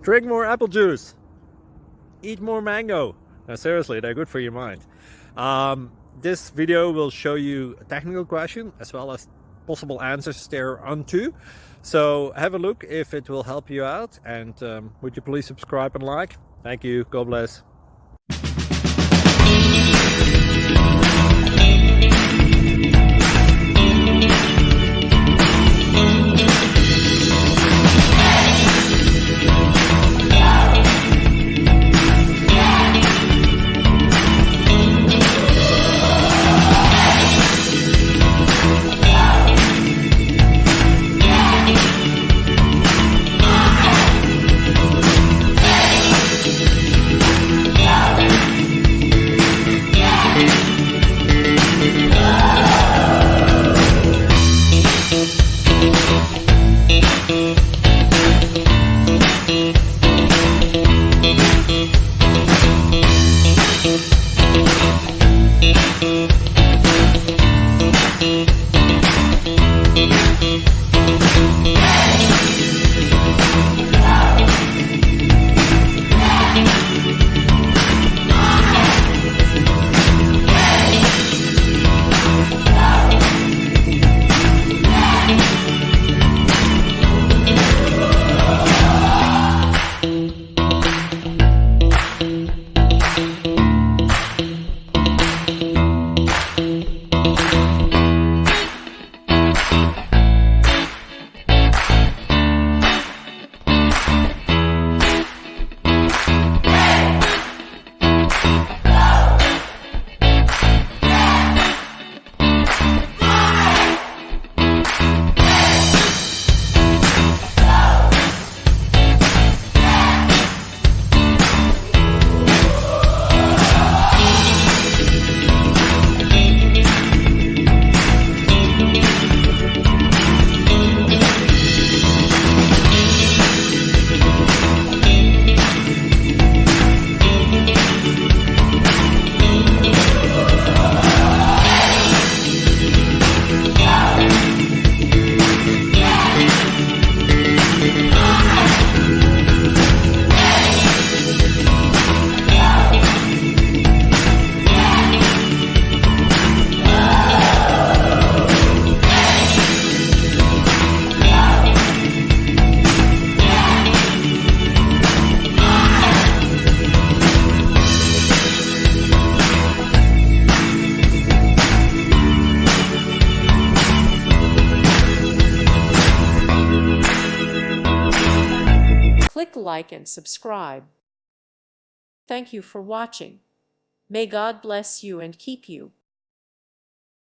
Drink more apple juice. Eat more mango. Now, seriously, they're good for your mind. This video will show you a technical question as well as possible answers thereunto. So have a look if it will help you out, and would you please subscribe and like? Thank you. God bless. Click like and subscribe. Thank you for watching. May God bless you and keep you.